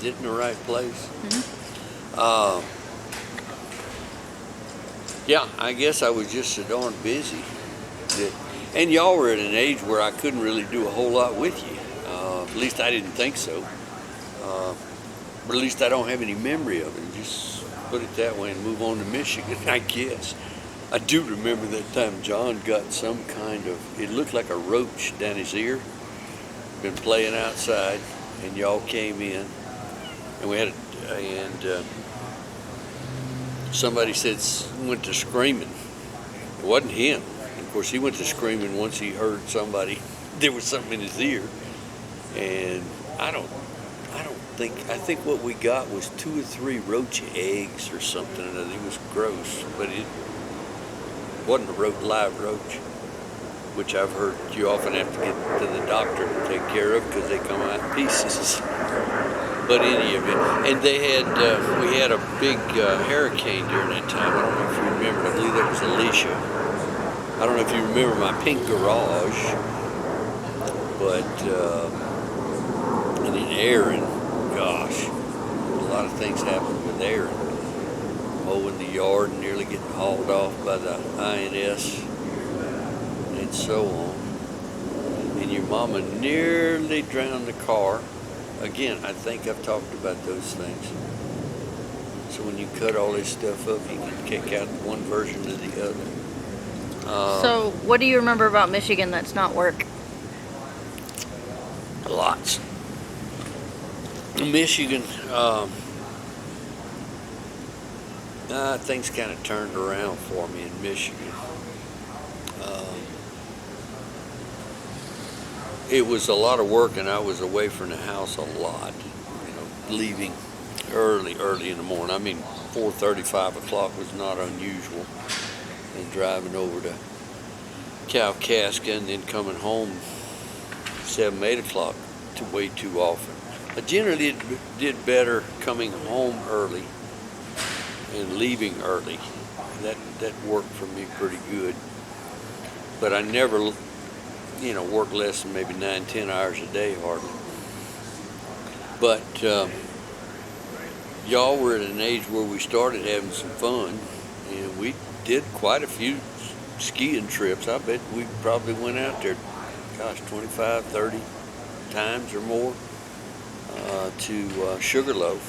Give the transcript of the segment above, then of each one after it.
Is it in the right place? Yeah, I guess I was just so darn busy. And y'all were at an age where I couldn't really do a whole lot with you. At least I didn't think so. But at least I don't have any memory of it. Just put it that way and move on to Michigan, I guess. I do remember that time John got some kind of, it looked like a roach down his ear. Been playing outside, and y'all came in, and we had, somebody said went to screaming. It wasn't him. Of course, he went to screaming once he heard somebody. There was something in his ear, and I think what we got was 2 or 3 roach eggs or something. And it was gross, but it wasn't a live roach, which I've heard you often have to get to the doctor to take care of because they come out in pieces. But any of it, and we had a big hurricane during that time. I don't know if you remember. I believe that was Alicia. I don't know if you remember my pink garage, but and then Aaron, gosh, a lot of things happened with Aaron. Mowing the yard and nearly getting hauled off by the INS and so on. And your mama nearly drowned the car. Again, I think I've talked about those things. So when you cut all this stuff up, you can kick out one version to the other. So what do you remember about Michigan that's not work? Lots. Michigan, things kind of turned around for me in Michigan. It was a lot of work, and I was away from the house a lot. Leaving early in the morning. I mean, 4:30, 5 o'clock was not unusual. And driving over to Kalkaska and then coming home 7, 8 o'clock way too often. I generally did better coming home early and leaving early. That worked for me pretty good. But I never, worked less than maybe 9, 10 hours a day hardly. But y'all were at an age where we started having some fun, and we did quite a few skiing trips. I bet we probably went out there, 25, 30 times or more to Sugarloaf.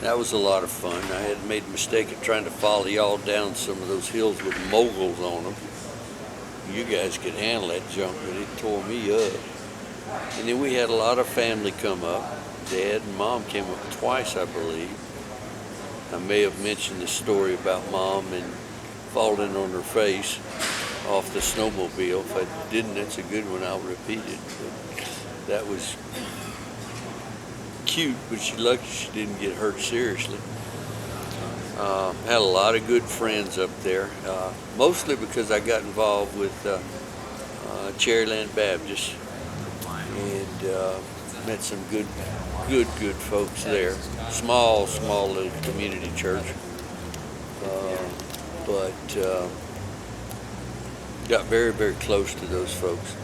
That was a lot of fun. I had made a mistake of trying to follow y'all down some of those hills with moguls on them. You guys could handle that junk, but it tore me up. And then we had a lot of family come up. Dad and Mom came up twice, I believe. I may have mentioned the story about Mom and falling on her face off the snowmobile. If I didn't, that's a good one. I'll repeat it. But that was cute, but she's lucky she didn't get hurt seriously. Had a lot of good friends up there, mostly because I got involved with Cherryland Baptist and met some good folks there. Small little community church, but got very, very close to those folks.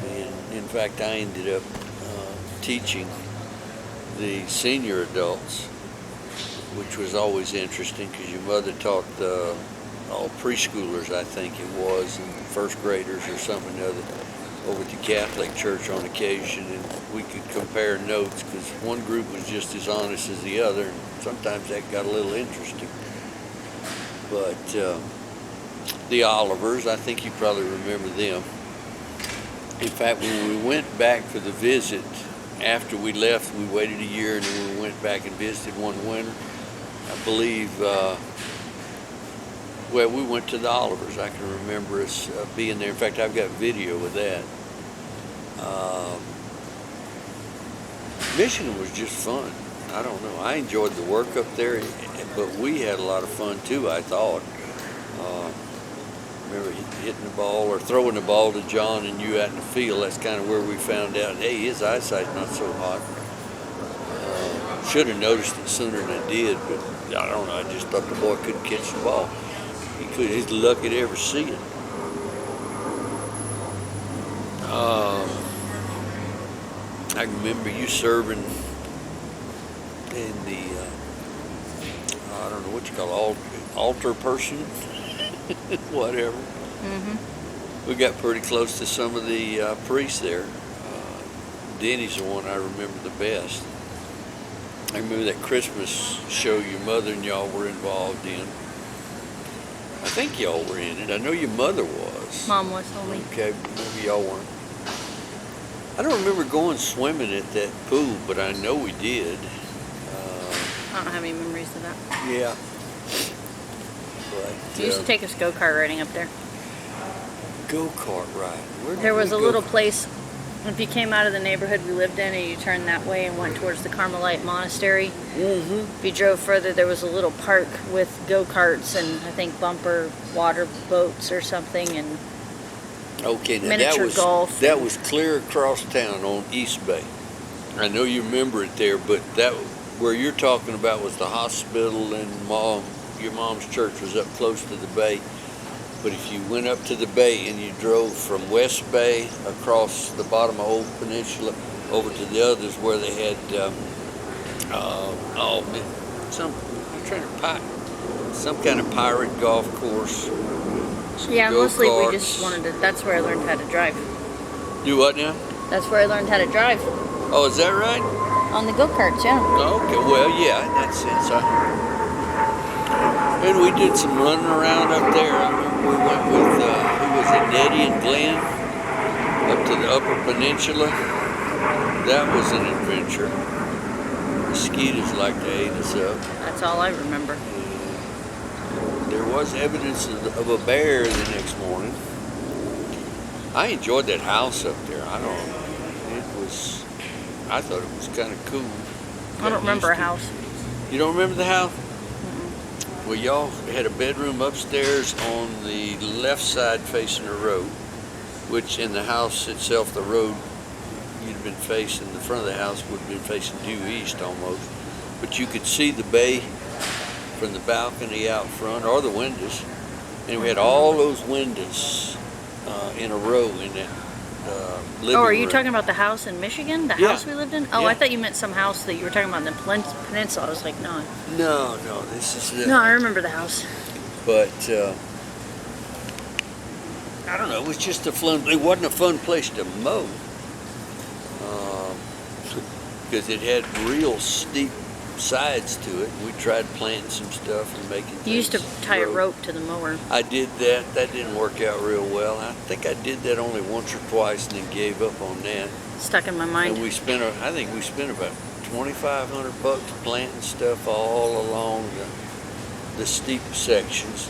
And in fact, I ended up teaching the senior adults, which was always interesting because your mother taught all preschoolers, I think it was, and first graders or something or other over at the Catholic Church on occasion, and we could compare notes because one group was just as honest as the other, and sometimes that got a little interesting. But the Olivers, I think you probably remember them. In fact, when we went back for the visit, after we left, we waited a year, and then we went back and visited one winter. I believe, we went to the Olivers. I can remember us being there. In fact, I've got video of that. Michigan was just fun. I don't know. I enjoyed the work up there, but we had a lot of fun too, I thought. Remember hitting the ball or throwing the ball to John and you out in the field. That's kind of where we found out, hey, his eyesight's not so hot. Should have noticed it sooner than I did, but I don't know. I just thought the boy couldn't catch the ball. He could. He's lucky to ever see it. I remember you serving in the I don't know what you call it, altar person, whatever. Mm-hmm. We got pretty close to some of the priests there. Denny's the one I remember the best. I remember that Christmas show your mother and y'all were involved in. I think y'all were in it. I know your mother was. Mom was only. Okay, maybe y'all weren't. I don't remember going swimming at that pool, but I know we did. I don't have any memories of that. Yeah. But, We used to take us go-kart riding up there. Go-kart ride. Where did There was we a go? little place, if you came out of the neighborhood we lived in and you turned that way and went towards the Carmelite Monastery, Mm-hmm. if you drove further, there was a little park with go-karts and I think bumper water boats or something, and Okay, now miniature golf. that was clear across town on East Bay. I know you remember it there, but that where you're talking about was the hospital, and your mom's church was up close to the bay. But if you went up to the bay and you drove from West Bay across the bottom of Old Peninsula over to the others where they had some kind of pirate golf course. yeah, mostly we Go-karts. just wanted to, that's where I learned how to drive. Do what now? That's where I learned how to drive, Oh, is that right? on the go-karts, yeah. Okay, well, yeah, in that sense. And we did some running around up there. I remember we went with, who was it, Nettie and Glenn, up to the Upper Peninsula. That was an adventure. Mosquitoes like to ate us up. That's all I remember. There was evidence of a bear the next morning. I enjoyed that house up there. I thought it was kind of cool. I don't remember a house. You don't remember the house? Mm-mm. Well, y'all had a bedroom upstairs on the left side facing the road, which in the house itself, the road you'd have been facing, the front of the house would have been facing due east almost. But you could see the bay from the balcony out front or the windows. And we had all those windows in a row in that living Oh, are you room. talking about the house in Michigan? The Yeah. house we lived in? Oh, Yeah. I thought you meant some house that you were talking about in the peninsula. I was like, no. No, this is the... No, I remember the house. But I don't know. It was just a fun. It wasn't a fun place to mow because it had real steep sides to it. We tried planting some stuff and making. You used to things tie a grow. rope to the mower. I did that. That didn't work out real well. I think I did that only once or twice and then gave up on that. Stuck in my mind. And I think we spent about $2,500 planting stuff all along the steep sections.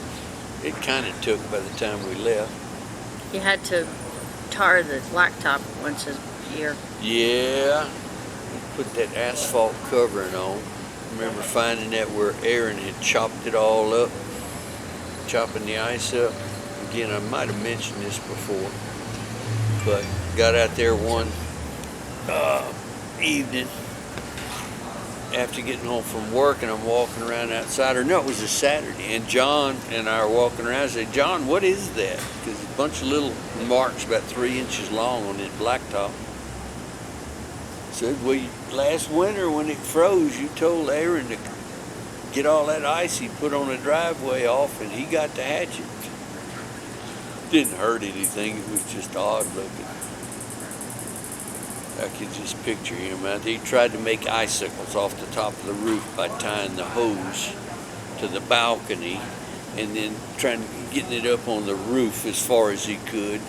It kind of took by the time we left. You had to tar the blacktop once a year. Yeah, put that asphalt covering on. Remember finding that where Aaron had chopped it all up, chopping the ice up. Again, I might have mentioned this before, but got out there one evening after getting home from work, and I'm walking around outside, or no, it was a Saturday, and John and I are walking around. I said, John, what is that? Because a bunch of little marks about 3 inches long on this blacktop. Said, well, last winter when it froze, you told Aaron to get all that ice he put on the driveway off, and he got the hatchet. Didn't hurt anything. It was just odd looking. I could just picture him out there. He tried to make icicles off the top of the roof by tying the hose to the balcony and then getting it up on the roof as far as he could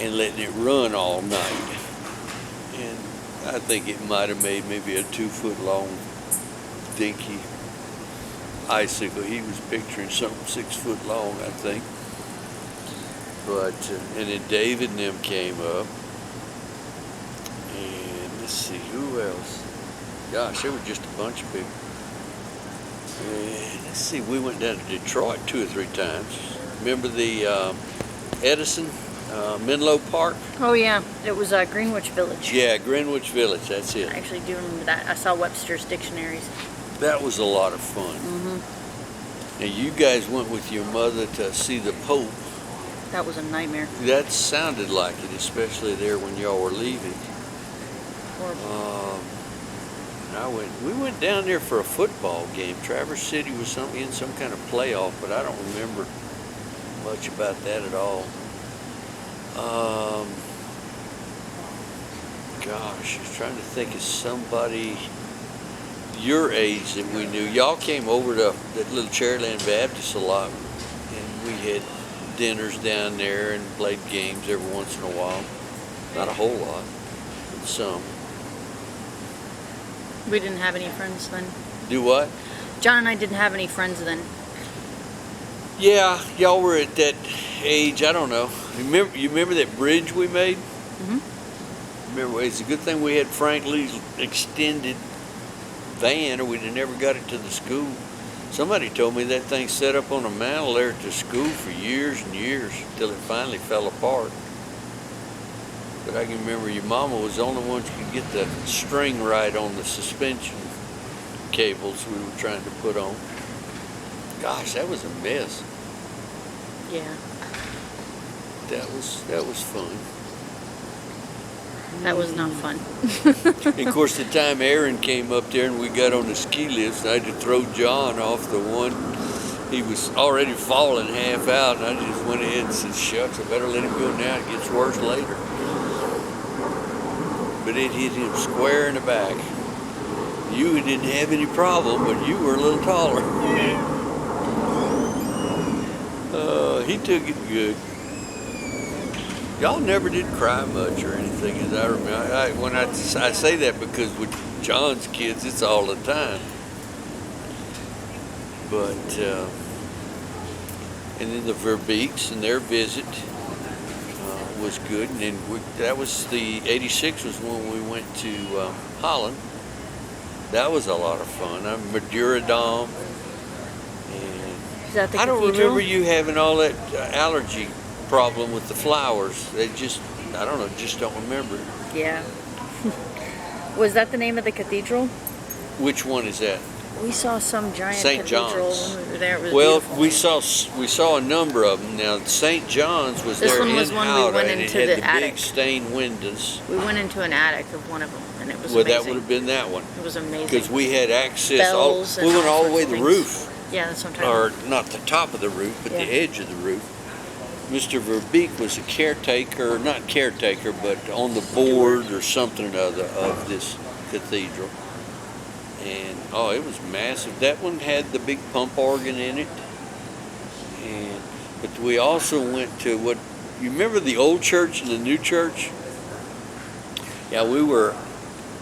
and letting it run all night. And I think it might have made maybe a 2-foot long dinky icicle. He was picturing something 6 foot long, I think. But, and then David and them came up. And let's see, who else? Gosh, there were just a bunch of people. And let's see, we went down to Detroit 2 or 3 times. Remember the Edison, Menlo Park? Oh, yeah. It was Greenwich Village. Yeah, Greenwich Village, that's it. I actually do remember that. I saw Webster's dictionaries. That was a lot of fun. Mm-hmm. Now, you guys went with your mother to see the Pope. That was a nightmare. That sounded like it, especially there when y'all were leaving. Horrible. We went down there for a football game. Traverse City was in some kind of playoff, but I don't remember much about that at all. Gosh, I was trying to think of somebody your age that we knew. Y'all came over to that little Cherryland Baptist a lot, and we had dinners down there and played games every once in a while. Not a whole lot, but some. We didn't have any friends then. Do what? John and I didn't have any friends then. Yeah, y'all were at that age. I don't know. You remember that bridge we made? Mm-hmm. Remember, it's a good thing we had Frank Lee's extended van, or we'd have never got it to the school. Somebody told me that thing set up on a mantle there at the school for years and years until it finally fell apart. But I can remember your mama was the only one who could get the string right on the suspension cables we were trying to put on. Gosh, that was a mess. Yeah. That was fun. That was not fun. And of course, the time Aaron came up there and we got on the ski lifts, I had to throw John off the one. He was already falling half out, and I just went ahead and said, shucks, I better let him go now. It gets worse later. But it hit him square in the back. You didn't have any problem, but you were a little taller. He took it good. Y'all never did cry much or anything, as I remember. I say that because with John's kids, it's all the time. But and then the Verbeeks and their visit was good. And then that was the '86 was when we went to Holland. That was a lot of fun. Madura Dom. Is that the I don't cathedral? remember you having all that allergy problem with the flowers. They just, I don't know, just don't remember it. Yeah. Was that the name of the cathedral? Which one is that? We saw some giant St. cathedral John's. when we were there. It was Well, beautiful. we saw a number of them. Now, St. John's was This there one in was one we Howrah, went and it into had the the attic. big stained windows. We went into an attic of one of them, and it was Well, amazing. that would have been that one. It was amazing. Because we had access. Bells We and went all the sorts way of to the things. roof. Yeah, that's what I'm talking about. Or not the top of the roof, but Yeah. the edge of the roof. Mr. Verbeek was a caretaker, not caretaker, but on the board or something or other of this cathedral. And oh, it was massive. That one had the big pump organ in it. But we also went to what, you remember the old church and the new church? Yeah, we were,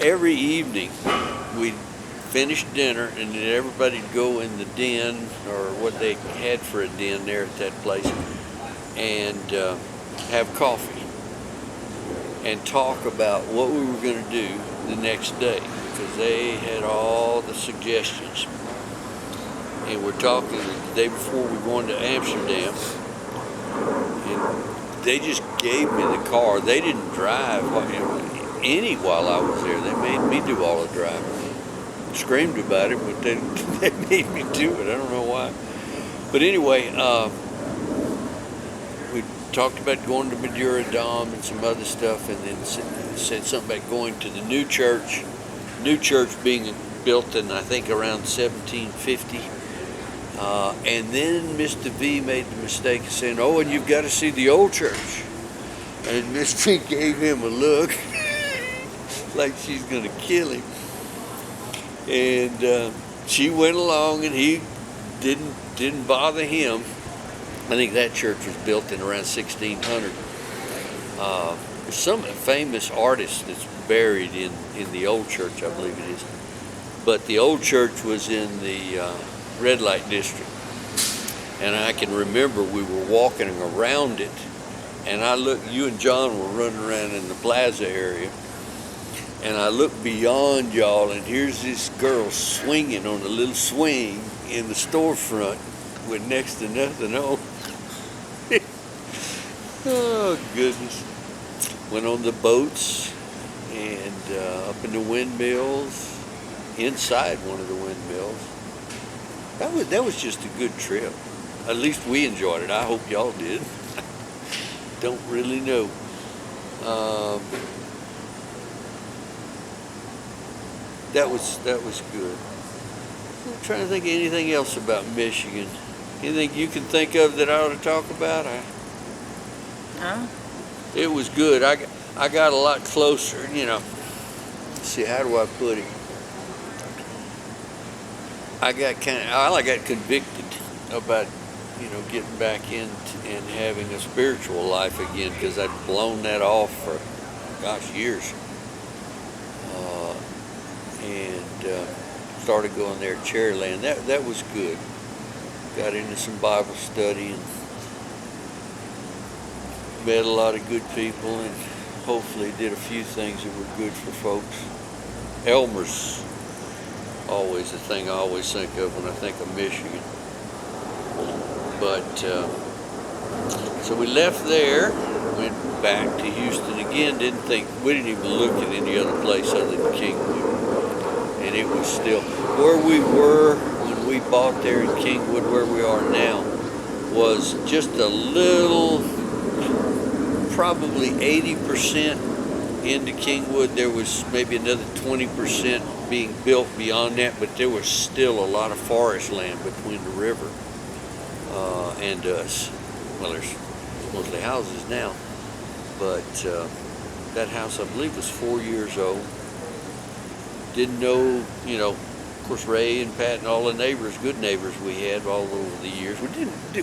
every evening, we'd finish dinner and then everybody'd go in the den, or what they had for a den there at that place, and have coffee and talk about what we were going to do the next day, because they had all the suggestions. And we're talking the day before we were going to Amsterdam, and they just gave me the car. They didn't drive any while I was there. They made me do all the driving. Screamed about it, but they made me do it. I don't know why. But anyway, we talked about going to Madura Dom and some other stuff, and then said something about going to the new church. New church being built in, I think, around 1750. And then Mr. V made the mistake of saying, oh, and you've got to see the old church. And Miss V gave him a look like she's going to kill him. And she went along, and he didn't bother him. I think that church was built in around 1600. There's some famous artist that's buried in the old church, I believe it is. But the old church was in the red light district. And I can remember we were walking around it, and I looked, you and John were running around in the plaza area, and I looked beyond y'all, and here's this girl swinging on a little swing in the storefront with next to nothing on. Oh, goodness. Went on the boats and up in the windmills, inside one of the windmills. That was just a good trip. At least we enjoyed it. I hope y'all did. Don't really know. that was good. I'm trying to think of anything else about Michigan. Anything you can think of that I ought to talk about? Oh, It was good. I got a lot closer, you know. Let's see, how do I put it? I got convicted about, you know, getting back in and having a spiritual life again, because I'd blown that off for, gosh, years. And started going there at Cherryland. That was good. Got into some Bible study and met a lot of good people, and hopefully did a few things that were good for folks. Elmer's always the thing I always think of when I think of Michigan. But so we left there, went back to Houston again. We didn't even look at any other place other than Kingwood, and it was still where we were when we bought there in Kingwood. Where we are now was just a little, probably 80% into Kingwood. There was maybe another 20% being built beyond that, but there was still a lot of forest land between the river and us. Well, there's mostly houses now, but that house, I believe, was 4 years old. Didn't know, you know, of course, Ray and Pat and all the neighbors, good neighbors we had all over the years. We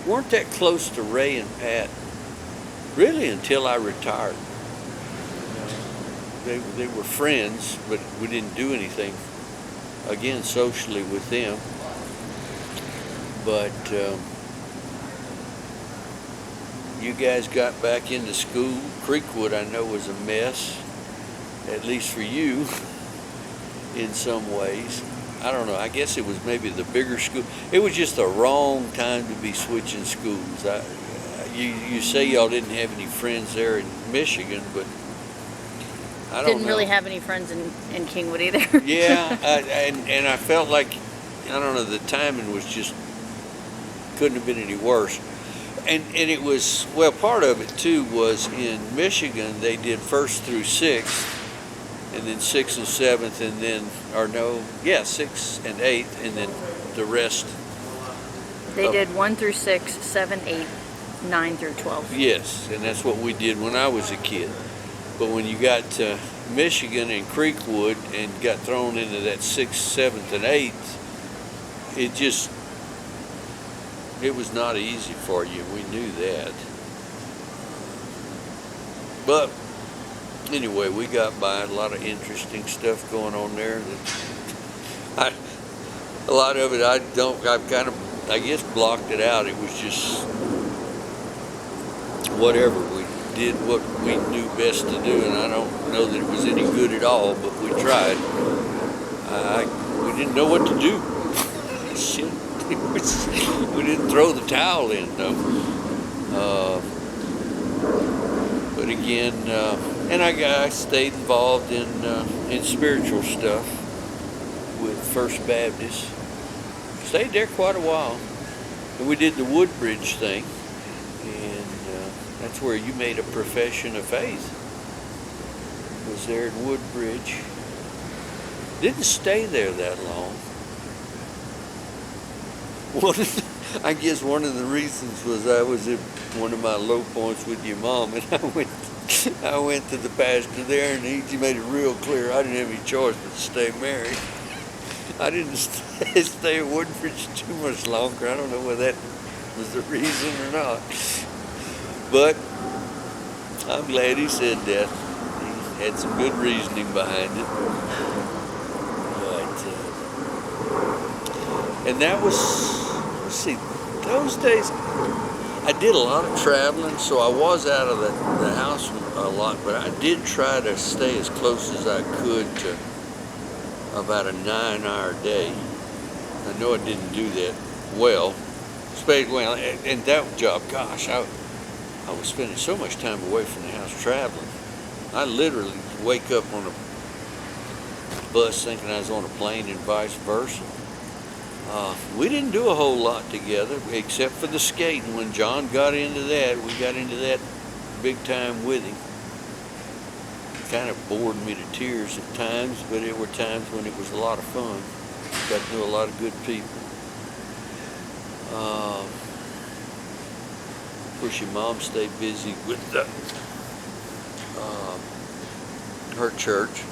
weren't that close to Ray and Pat really until I retired. They were friends, but we didn't do anything, again, socially with them. But you guys got back into school. Creekwood, I know, was a mess, at least for you, in some ways. I don't know, I guess it was maybe the bigger school. It was just the wrong time to be switching schools. You say y'all didn't have any friends there in Michigan, but I don't know. didn't really have any friends in Kingwood either. Yeah, and I felt like, I don't know, the timing was just, couldn't have been any worse. And it was, well, part of it too was in Michigan, they did 1st through 6th, and then 6th and 7th, and then, 6th and 8th, and then the rest. They did 1 through 6, 7, 8, 9 through 12. Yes, and that's what we did when I was a kid. But when you got to Michigan and Creekwood and got thrown into that 6th, 7th, and 8th, it was not easy for you. We knew that. But anyway, we got by. A lot of interesting stuff going on there. A lot of it I've kind of, I guess, blocked it out. It was just whatever. We did what we knew best to do, and I don't know that it was any good at all, but we tried. We didn't know what to do. Shit. We didn't throw the towel in, though. But again, and I stayed involved in spiritual stuff with First Baptist. Stayed there quite a while. And we did the Woodbridge thing, and that's where you made a profession of faith. Was there at Woodbridge. Didn't stay there that long. I guess one of the reasons was I was at one of my low points with your mom, and I went to the pastor there, and he made it real clear I didn't have any choice but to stay married. I didn't stay at Woodbridge too much longer. I don't know whether that was the reason or not, but I'm glad he said that. He had some good reasoning behind it. And that was, let's see, those days, I did a lot of traveling, so I was out of the house a lot, but I did try to stay as close as I could to about a 9-hour day. I know I didn't do that well, and that job, gosh, I was spending so much time away from the house traveling. I literally wake up on a bus thinking I was on a plane and vice versa. We didn't do a whole lot together, except for the skating. When John got into that, we got into that big time with him. kind of bored me to tears at times, but there were times when it was a lot of fun. Got to know a lot of good people. Of course, your mom stayed busy with her church.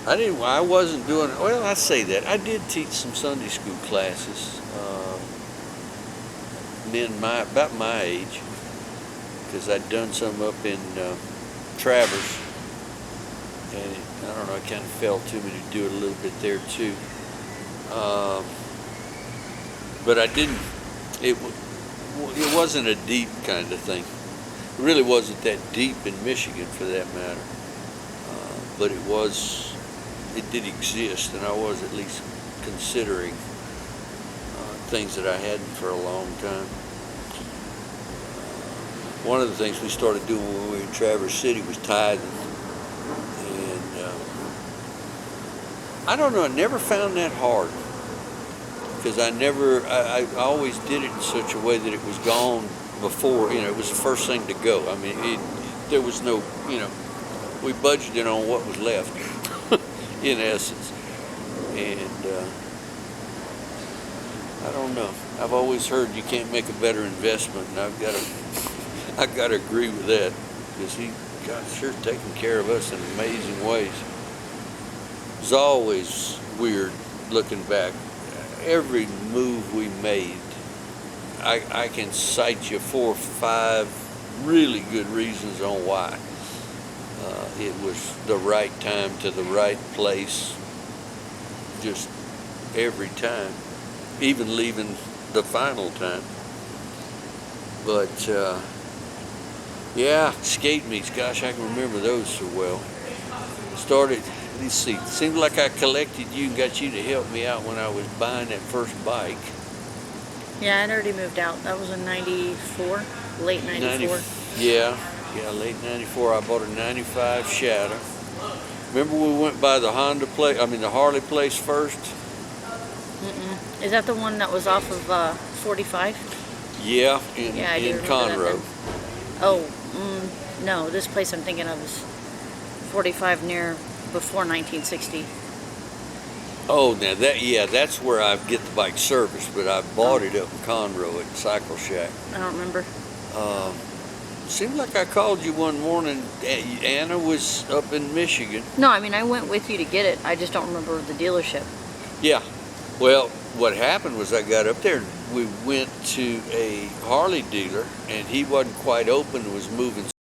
I wasn't doing, well, I say that. I did teach some Sunday school classes, men about my age, because I'd done some up in Traverse, and I don't know, it kind of fell to me to do it a little bit there too. But I didn't, it wasn't a deep kind of thing. It really wasn't that deep in Michigan for that matter. But it did exist, and I was at least considering things that I hadn't for a long time. One of the things we started doing when we were in Traverse City was tithing. And I don't know, I never found that hard. Because I always did it in such a way that it was gone before, it was the first thing to go. I mean, there was no, we budgeted on what was left, in essence. And I don't know. I've always heard you can't make a better investment, and I've got to agree with that, because God's sure taking care of us in amazing ways. It's always weird looking back. Every move we made, I can cite you 4 or 5 really good reasons on why. It was the right time to the right place, just every time, even leaving the final time. But yeah, skate meets, gosh, I can remember those so well. Started, let's see, it seemed like I collected you and got you to help me out when I was buying that first bike. Yeah, I'd already moved out. That was in 94, late 94. Yeah, late 94. I bought a 95 Shadow. Remember we went by the the Harley place first? Mm-mm. Is that the one that was off of 45? Yeah, I do in remember Conroe. that then. Oh, no, this place I'm thinking of is 45 near before 1960. Oh, now that's where I get the bike serviced, but I bought it up in Conroe at Cycle Shack. I don't remember. Seemed like I called you one morning. Anna was up in Michigan. No, I mean, I went with you to get it. I just don't remember the dealership. Yeah. Well, what happened was I got up there and we went to a Harley dealer, and he wasn't quite open and was moving